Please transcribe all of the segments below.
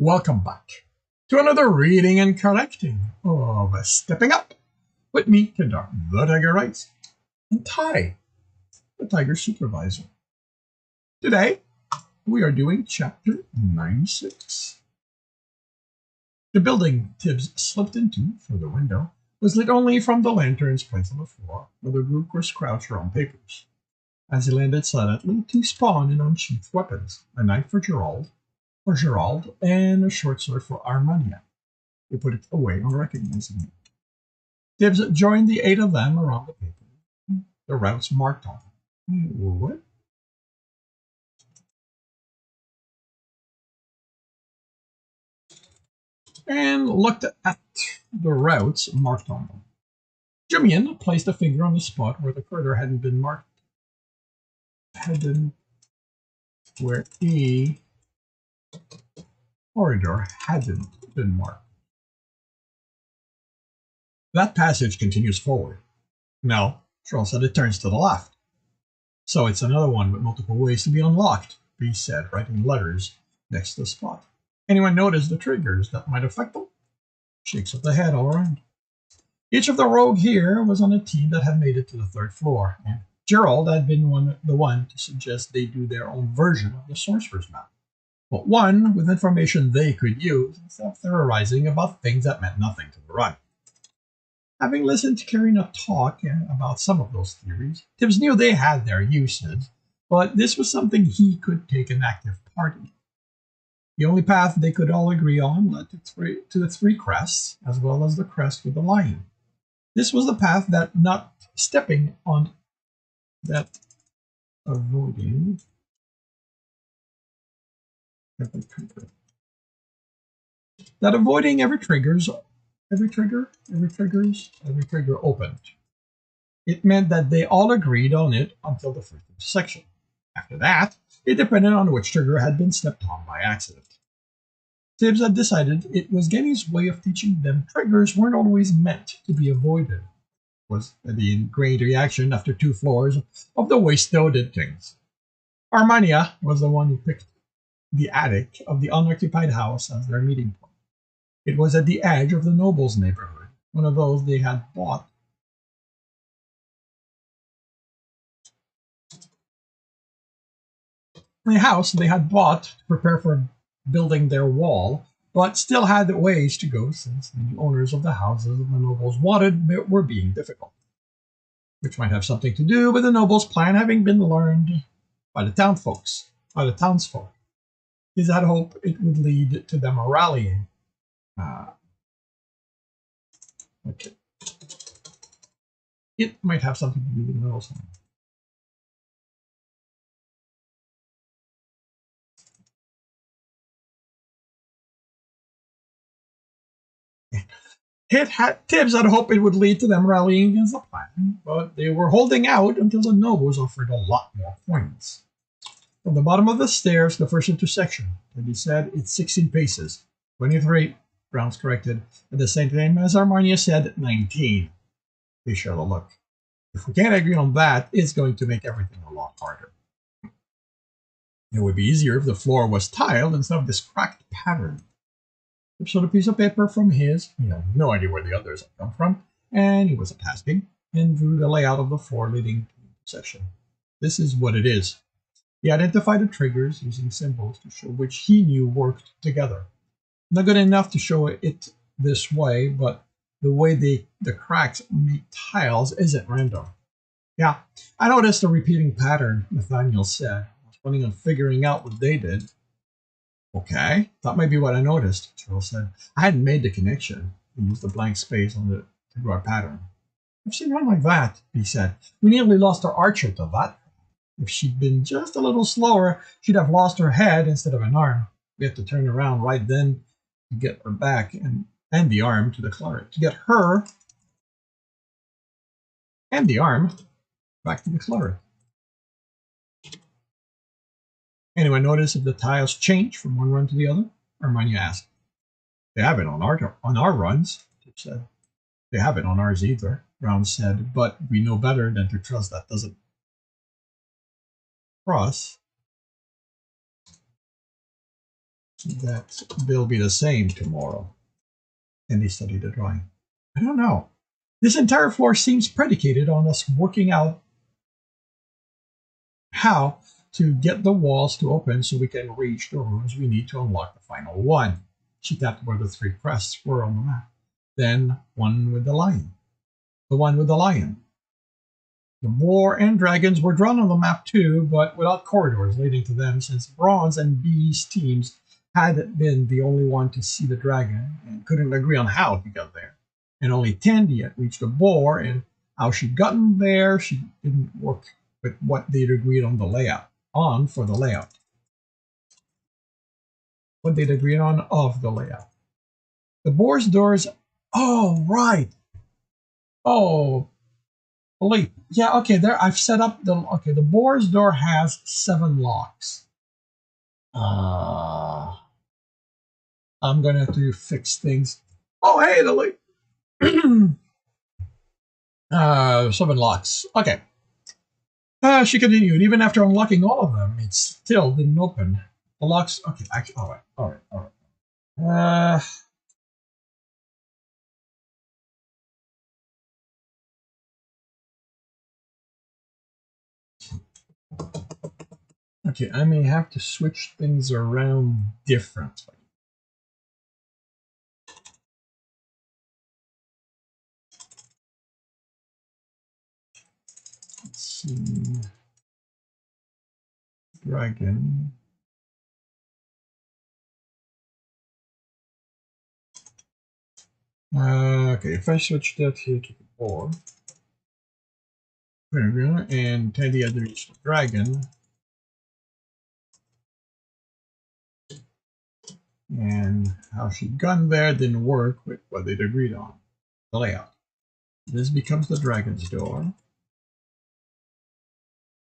Welcome back to another reading and correcting of Stepping Up with me, Kedar, the Tiger Writes, and Ty, the Tiger Supervisor. Today, we are doing Chapter 96. The building Tibs slipped into through the window was lit only from the lanterns placed on the floor, where the group was crouched around papers. As he landed silently, two spawned and unsheathed weapons, a knife for Gerald, and a short sword for Armania. He put it away on recognizing it. Tibs joined the eight of them around the paper, the routes marked on them. What? And looked at the routes marked on them. Jumian placed a finger on the spot where the corridor hadn't been marked. Where a corridor hadn't been marked. That passage continues forward. No, Charles said it turns to the left. So it's another one with multiple ways to be unlocked, B said, writing letters next to the spot. Anyone notice the triggers that might affect them? Shakes of the head all around. Each of the rogue here was on a team that had made it to the third floor, and Gerald had been the one to suggest they do their own version of the sorcerer's map. But one with information they could use instead of theorizing about things that meant nothing to the run. Having listened to Karina talk about some of those theories, Tibs knew they had their uses, but this was something he could take an active part in. The only path they could all agree on led to the three crests, as well as the crest with the lion. This was the path that not stepping on, that avoiding every trigger opened. It meant that they all agreed on it until the first section. After that, it depended on which trigger had been stepped on by accident. Tibs had decided it was Genny's way of teaching them triggers weren't always meant to be avoided. It was the ingrained reaction after 2 floors of the way Stowe did things. Armania was the one who picked the attic of the unoccupied house as their meeting point. It was at the edge of the nobles' neighborhood, one of those they had bought. A house they had bought to prepare for building their wall, but still had ways to go since the owners of the houses the nobles wanted were being difficult. Which might have something to do with the nobles' plan having been learned by the townsfolk. He had hoped it would lead to them rallying. Okay. It might have something to do with the nobles' plan. Tibs had hoped it would lead to them rallying against the plan, but they were holding out until the nobles offered a lot more coins. From the bottom of the stairs, the first intersection, and he said it's 16 paces. 23, Browns corrected, at the same time as Armania said 19. They shared a look. If we can't agree on that, it's going to make everything a lot harder. It would be easier if the floor was tiled instead of this cracked pattern. He showed a piece of paper from his, he had no idea where the others had come from, and he wasn't asking, and drew the layout of the floor leading to the intersection. This is what it is. He identified the triggers using symbols to show which he knew worked together. Not good enough to show it this way, but the way the cracks make tiles isn't random. Yeah, I noticed a repeating pattern, Nathaniel said. I was planning on figuring out what they did. Okay, that might be what I noticed, Charles said. I hadn't made the connection. We used the blank space to draw a pattern. I've seen one like that, he said. We nearly lost our archer to that. If she'd been just a little slower, she'd have lost her head instead of an arm. We had to turn around right then to get her back and the arm to the cleric. To get her and the arm back to the cleric. Anyone notice if the tiles change from one run to the other? Armania asked. They haven't on our runs, Tip said. They haven't on ours either, Brown said, but we know better than to trust that doesn't cross that they'll be the same tomorrow. And he studied the drawing. I don't know. This entire floor seems predicated on us working out how to get the walls to open so we can reach the rooms we need to unlock the final one. She tapped where the 3 crests were on the map. Then one with the lion. The one with the lion. The boar and dragons were drawn on the map too, but without corridors leading to them, since Bronze and B's teams had been the only one to see the dragon and couldn't agree on how to get there. And only Tandy had reached the boar, and how she'd gotten there, she didn't work with what they'd agreed on the layout. For the layout. What they'd agreed on of the layout. The boar's doors. Oh, right. Oh, wait. Yeah, okay, there I've set up the boar's door has 7 locks. I'm gonna have to fix things. Oh, hey, the lake. 7 locks. Okay. She continued. Even after unlocking all of them, it still didn't open. The locks. Okay, actually, all right. Okay, I may have to switch things around differently. Let's see. Dragon. Okay, if I switch that here to the board, and Teddy had to reach the dragon, and how she got there didn't work with what they'd agreed on, the layout. This becomes the dragon's door.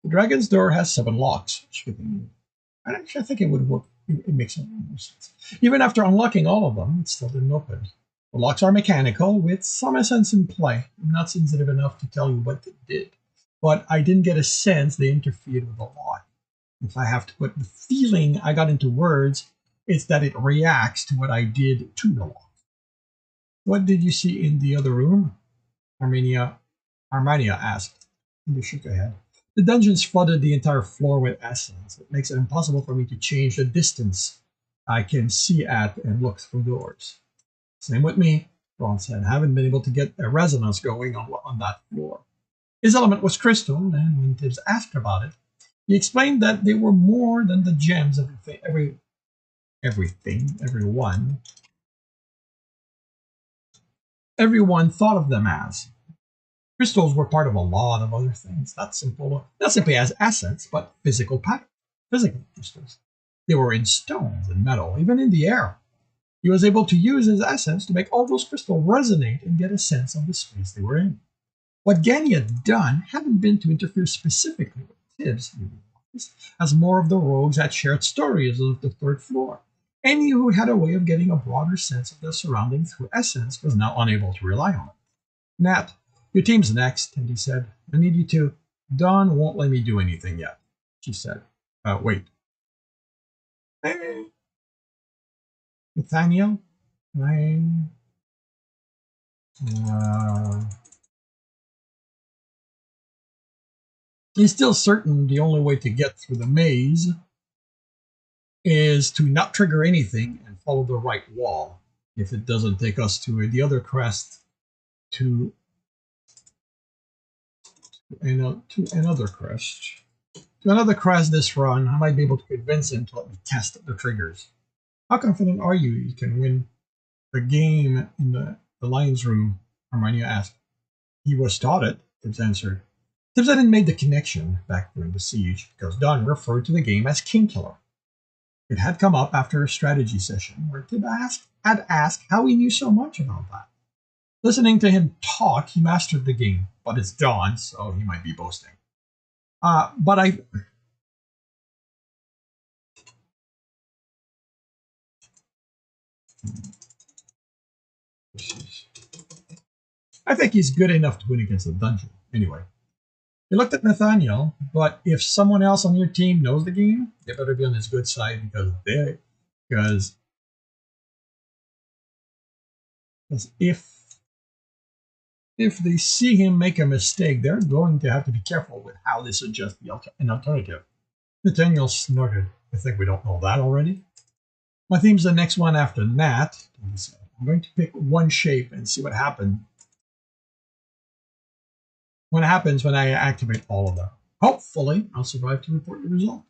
The dragon's door has 7 locks. I think it would work. It makes more sense. Even after unlocking all of them, it still didn't open. The locks are mechanical, with some essence in play. I'm not sensitive enough to tell you what they did, but I didn't get a sense they interfered with the lock. If I have to put the feeling I got into words, it's that it reacts to what I did to the lock. What did you see in the other room? Armenia asked. And shook her head. The dungeons flooded the entire floor with essence. It makes it impossible for me to change the distance I can see at and look through doors. Same with me, Ron said. I haven't been able to get a resonance going on that floor. His element was crystal, and when Tibs asked about it, he explained that they were more than the gems everyone thought of them as. Crystals were part of a lot of other things, not simply as assets, but physical crystals. They were in stones and metal, even in the air. He was able to use his essence to make all those crystals resonate and get a sense of the space they were in. What Gany had done hadn't been to interfere specifically with Tibs, as more of the rogues had shared stories of the 3rd floor. Any who had a way of getting a broader sense of their surroundings through essence was now unable to rely on it. Nat, your team's next, and he said. I need you to. Dawn won't let me do anything yet, she said. Wait. Hey. Nathaniel? Ryan? He's still certain the only way to get through the maze is to not trigger anything and follow the right wall. If it doesn't take us to the other crest, to another crest this run, I might be able to convince him to let me test the triggers. How confident are you can win the game in the lion's room? Armenia asked. He was taught it, Tibbs answered. Tibbs hadn't made the connection back during the siege because Dawn referred to the game as King Killer. It had come up after a strategy session where Tibbs had asked how he knew so much about that. Listening to him talk, he mastered the game, but it's Dawn, so he might be boasting. But I think he's good enough to win against the dungeon. Anyway, he looked at Nathaniel, but if someone else on your team knows the game, they better be on his good side because Because if they see him make a mistake, they're going to have to be careful with how they suggest an alternative. Nathaniel snorted. I think we don't know that already. My theme's the next one after Nat. I'm going to pick one shape and see what happens. What happens when I activate all of them? Hopefully, I'll survive to report the result.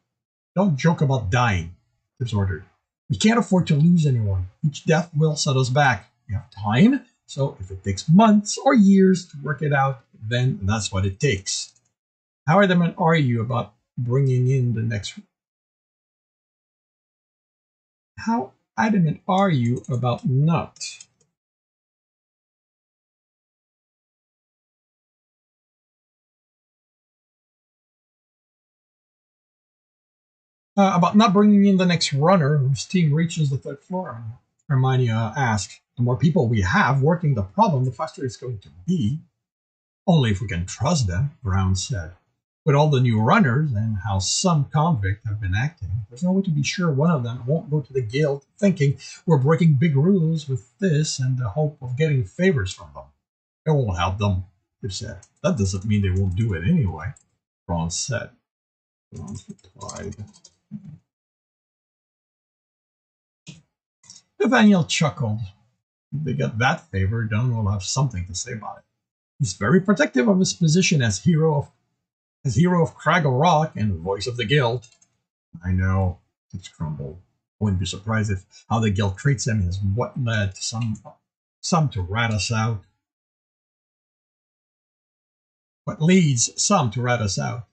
Don't joke about dying, Tibs ordered. We can't afford to lose anyone. Each death will set us back. We have time, so if it takes months or years to work it out, then that's what it takes. How adamant are you about bringing in the next... How adamant are you about not... about not bringing in the next runner whose team reaches the third floor? Hermione asked. The more people we have working the problem, the faster it's going to be. Only if we can trust them, Brown said. With all the new runners and how some convicts have been acting, there's no way to be sure one of them won't go to the guild thinking we're breaking big rules with this and the hope of getting favors from them. It won't help them, Tibs said. That doesn't mean they won't do it anyway, Ron said. Ron replied. Nathaniel chuckled. If they get that favor, Don will have something to say about it. He's very protective of his position as hero of Craggle Rock and voice of the guild. I know, Tibs grumbled. I wouldn't be surprised if how the guild treats him is what led some to rat us out. What leads some to rat us out.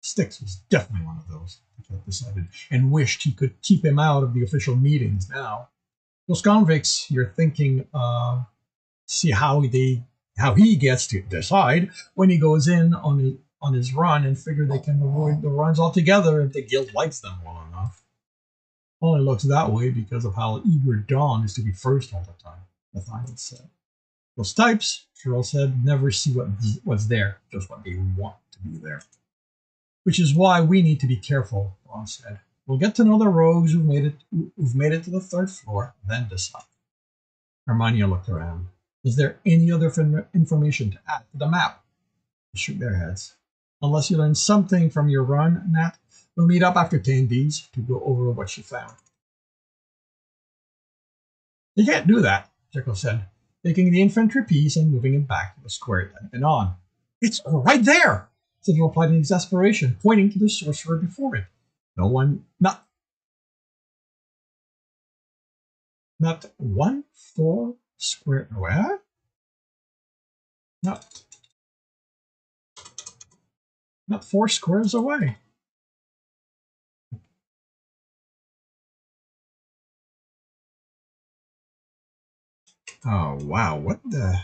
Styx was definitely one of those, he decided, and wished he could keep him out of the official meetings now. Those convicts, you're thinking, see how he gets to decide when he goes in on his run and figure they can avoid the runs altogether if the guild likes them well enough. Only looks that way because of how eager Dawn is to be first all the time, Nathaniel said. Those types, Cheryl said, never see what's there, just what they want to be there. Which is why we need to be careful, Ron said. We'll get to know the rogues who've made it to the third floor, then decide. Hermione looked around. Is there any other information to add to the map? They shook their heads. Unless you learn something from your run, Nat, we'll meet up after Tandy's to go over what you found. You can't do that, Jekyll said, taking the infantry piece and moving it back to the square it had been on. It's right there, said replied in exasperation, pointing to the sorcerer before it. No one, not 1 4 square, what? Not 4 squares away. Oh, wow, what the?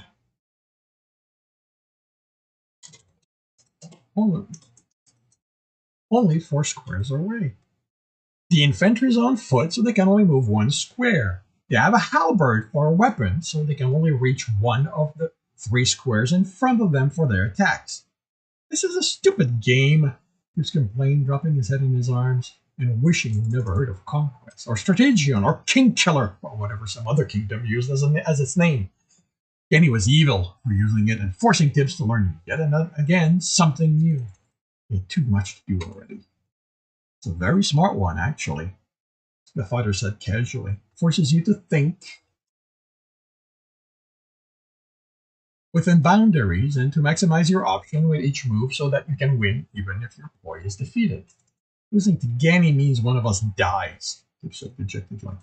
Only 4 squares away. The infantry's on foot, so they can only move 1 square. They have a halberd for a weapon, so they can only reach one of the 3 squares in front of them for their attacks. This is a stupid game, Tibs complained, dropping his head in his arms, and wishing he'd never heard of Conquest, or Strategion, or King Killer, or whatever some other kingdom used as its name. Kenny was evil for using it and forcing Tibs to learn yet again something new. He had too much to do already. It's a very smart one, actually, the fighter said casually. Forces you to think within boundaries and to maximize your option with each move so that you can win even if your boy is defeated. Losing to Ganny means one of us dies, Tibs said dejectedly.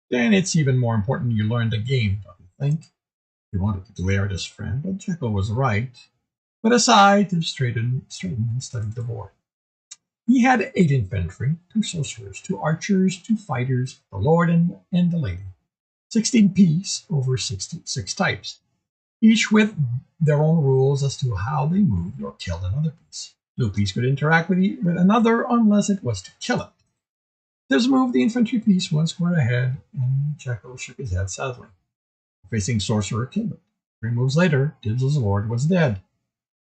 Then it's even more important you learn the game, don't you think? He wanted to glare at his friend, but Jekyll was right. But aside, Tibs straightened and studied the board. He had 8 infantry, 2 sorcerers, 2 archers, 2 fighters, the lord and the lady. 16 piece over 6 types, each with their own rules as to how they moved or killed another piece. No piece could interact with another unless it was to kill it. Tibs moved the infantry piece 1 square ahead, and Jekyll shook his head sadly. Facing sorcerer killed it. 3 moves later, Tibs' lord was dead.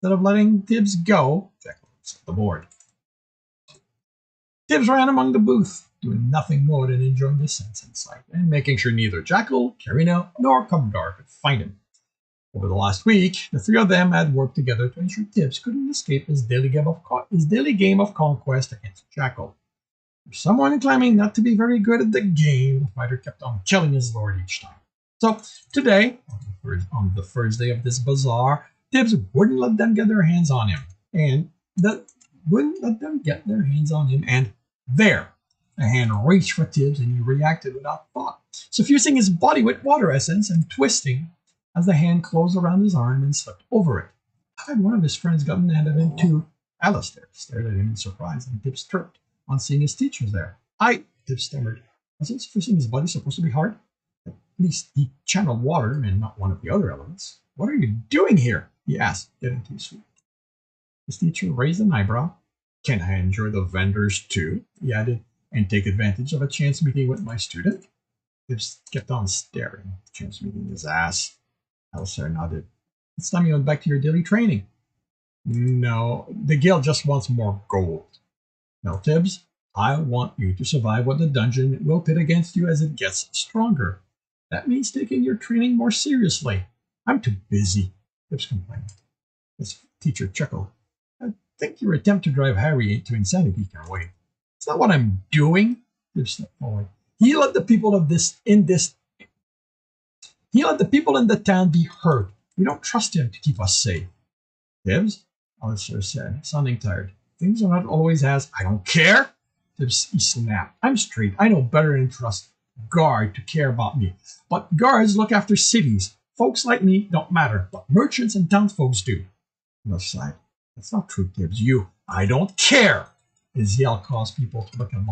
Instead of letting Tibs go, Jekyll set the board. Tibs ran among the booth, doing nothing more than enjoying the sense and sight, and making sure neither Jackal, Carina, nor Cumdar could find him. Over the last week, the three of them had worked together to ensure Tibs couldn't escape his daily game of conquest against Jackal. For someone claiming not to be very good at the game, the fighter kept on killing his lord each time. So today, on the first day of this bazaar, Tibs wouldn't let them get their hands on him, and there, a hand reached for Tibs, and he reacted without thought, suffusing his body with water essence and twisting as the hand closed around his arm and slipped over it. Had one of his friends gotten ahead of him too? Alistair stared at him in surprise, and Tibs chirped on seeing his teachers there. Tibs stammered. Wasn't suffusing his body supposed to be hard? At least he channeled water and not one of the other elements. What are you doing here? He asked, getting to his feet. His teacher raised an eyebrow. Can I enjoy the vendors too? He added, and take advantage of a chance meeting with my student? Tibs kept on staring. Chance meeting his ass. Alistair nodded. It's time you went back to your daily training. No, the guild just wants more gold. Now, Tibs, I want you to survive what the dungeon will pit against you as it gets stronger. That means taking your training more seriously. I'm too busy, Tibs complained. His teacher chuckled. I think your attempt to drive Harry into insanity can wait. It's not what I'm doing, Tibs stepped forward. He let the people in the town be heard. We don't trust him to keep us safe. Tibs, Alistair said, sounding tired. Things are not always as I don't care. Tibs, he snapped. I'm straight. I know better than trust guard to care about me. But guards look after cities. Folks like me don't matter, but merchants and townsfolk do. Another side. That's not true, Tibs. I don't care. His yell caused people to look at him.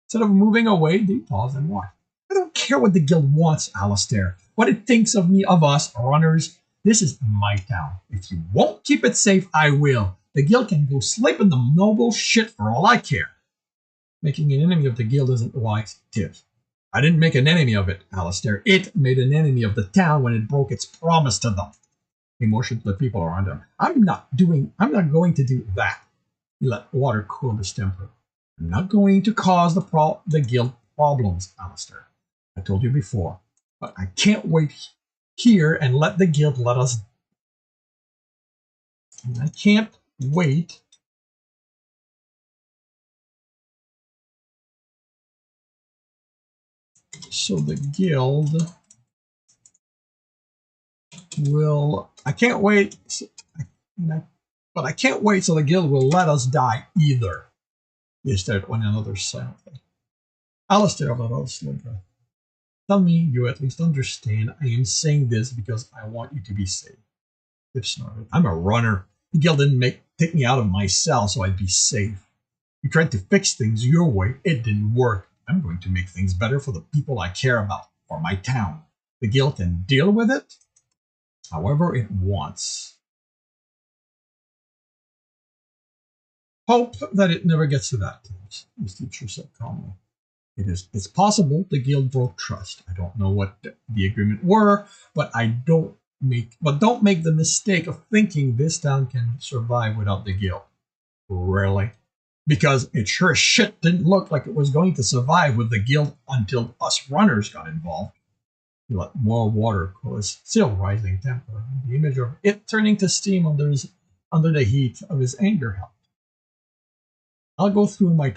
Instead of moving away, they paused and watched. I don't care what the guild wants, Alistair. What it thinks of us, runners. This is my town. If you won't keep it safe, I will. The guild can go sleep in the noble shit for all I care. Making an enemy of the guild isn't wise, Tibs. I didn't make an enemy of it, Alistair. It made an enemy of the town when it broke its promise to them. He motioned to the people around him. I'm not going to do that. He let water cool his temper. I'm not going to cause the guild problems, Alistair. I told you before, but I can't wait here and let the guild let us. I can't wait so the guild will. I can't wait, but I can't wait so the guild will let us die either. They stared at one another silently. Alistair let out a slow breath. Tell me you at least understand I am saying this because I want you to be safe. Tib snorted. I'm a runner. The guild didn't take me out of my cell so I'd be safe. You tried to fix things your way. It didn't work. I'm going to make things better for the people I care about, for my town. The guild can deal with it however it wants. Hope that it never gets to that, his teacher said calmly. It's possible the guild broke trust. I don't know what the agreement were, but don't make the mistake of thinking this town can survive without the guild. Really? Because it sure as shit didn't look like it was going to survive with the guild until us runners got involved. He let more water cool his still rising temper. The image of it turning to steam under the heat of his anger helped. I'll go through my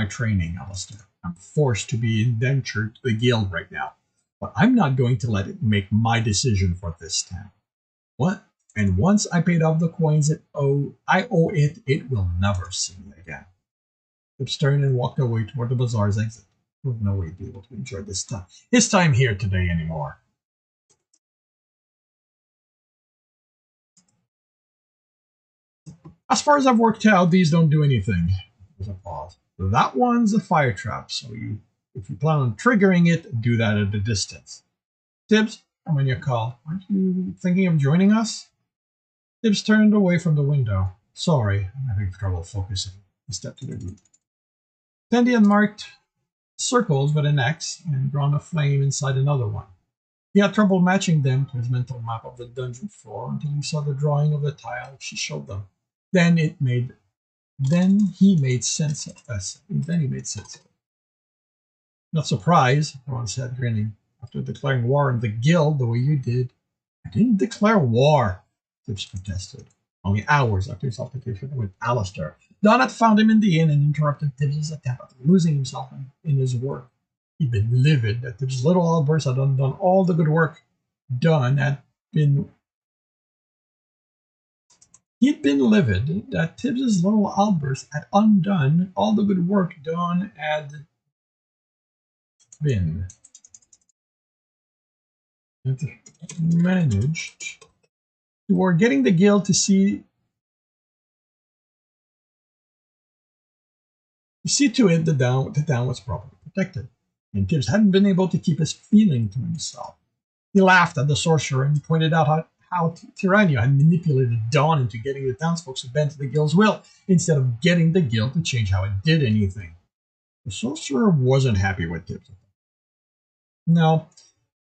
training, Alistair. I'm forced to be indentured to the guild right now, but I'm not going to let it make my decision for this town. What? And once I paid off the coins I owe it, it will never see me again. Tibs turned and walked away toward the bazaar's exit. There was no way he'd be able to enjoy his time here today anymore. As far as I've worked out, these don't do anything. There's a pause. That one's a fire trap, so if you plan on triggering it, do that at a distance. Tibs, I'm on your call. Aren't you thinking of joining us? Tibs turned away from the window. Sorry, I'm having trouble focusing. He stepped to the group. Tandy had marked circles with an X and drawn a flame inside another one. He had trouble matching them to his mental map of the dungeon floor until he saw the drawing of the tile she showed them. Then it made Then he made sense of us. Then he made sense of it. Not surprised, Ron said, grinning. After declaring war on the guild the way you did. I didn't declare war, Tibs protested. Only hours after his altercation with Alistair, Don had found him in the inn and interrupted Tibbs' attempt at losing himself in his work. He'd been livid that Tibbs' little outburst had undone all the good work done had been. He'd been livid that Tibbs' little outburst had undone all the good work done had been. Had managed toward getting the guild to see to it the town was properly protected, and Tibbs hadn't been able to keep his feeling to himself. He laughed at the sorcerer and pointed out how Tyrannia had manipulated Dawn into getting the townsfolk to bend to the guild's will, instead of getting the guild to change how it did anything. The sorcerer wasn't happy with Tibbs. No,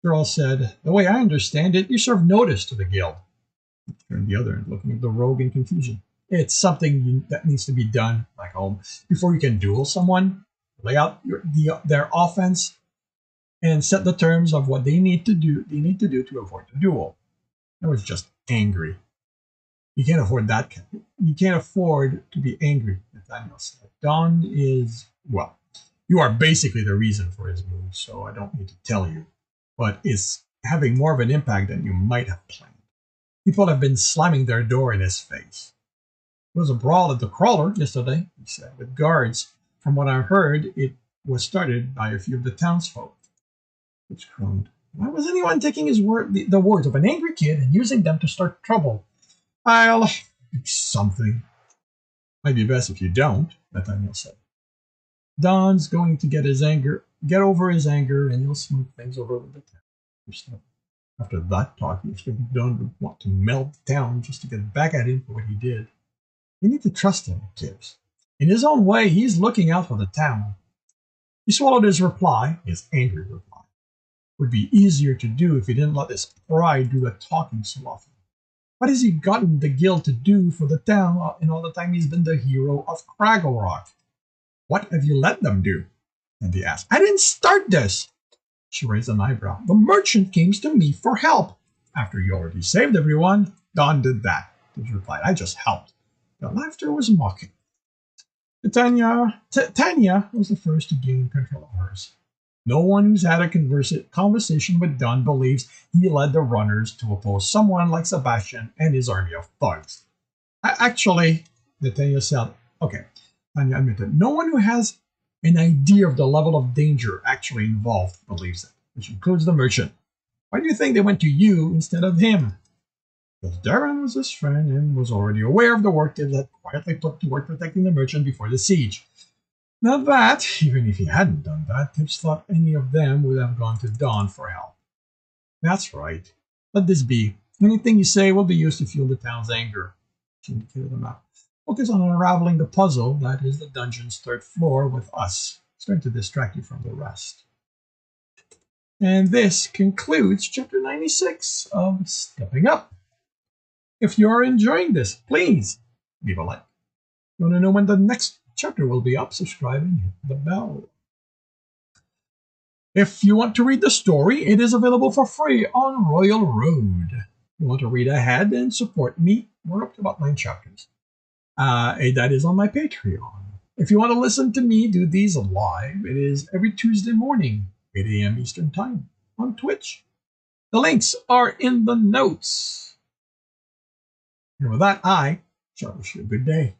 Girl said, the way I understand it, you serve notice to the guild. He turned the other end, looking at the rogue in confusion. It's something that needs to be done, like home, before you can duel someone. Lay out their offense and set the terms of what they need to do. They need to do to avoid the duel. I was just angry. You can't afford that. You can't afford to be angry, Nathaniel said. Don is, well, you are basically the reason for his move, so I don't need to tell you. But it's having more of an impact than you might have planned. People have been slamming their door in his face. There was a brawl at the Crawler yesterday, he said, with guards. From what I heard, it was started by a few of the townsfolk. It's groaned. Why was anyone taking the words of an angry kid and using them to start trouble? I'll do something. Might be best if you don't, Nathaniel said. Don's going to get over his anger, and he'll smooth things over with the town. After that talk, he expected Don would want to melt the town just to get back at him for what he did. You need to trust him, Tibbs. In his own way, he's looking out for the town. He swallowed his reply, his angry reply. It would be easier to do if he didn't let his pride do the talking so often. What has he gotten the guild to do for the town in all the time he's been the hero of Craggle Rock? What have you let them do? Andy asked. I didn't start this. She raised an eyebrow. The merchant came to me for help. After you already saved everyone, Don did that. Tibbs replied. I just helped. The laughter was mocking. Tanya was the first to gain control of hers. No one who's had a conversation with Don believes he led the runners to oppose someone like Sebastian and his army of thugs. Actually, Tanya said, okay, Tanya admitted, no one who has an idea of the level of danger actually involved believes it, which includes the merchant. Why do you think they went to you instead of him? Because Darren was his friend and was already aware of the work they had quietly put to work protecting the merchant before the siege. Now that, even if he hadn't done that, Tibbs thought any of them would have gone to Don for help. That's right. Let this be. Anything you say will be used to fuel the town's anger. She indicated the map. Focus on unraveling the puzzle that is the dungeon's third floor with us. It's going to distract you from the rest. And this concludes chapter 96 of Stepping Up. If you are enjoying this, please leave a like. If you want to know when the next chapter will be up, subscribe and hit the bell. If you want to read the story, it is available for free on Royal Road. If you want to read ahead and support me, we're up to about 9 chapters. That is on my Patreon. If you want to listen to me do these live, it is every Tuesday morning, 8 a.m. Eastern Time, on Twitch. The links are in the notes. And with that, I shall wish you a good day.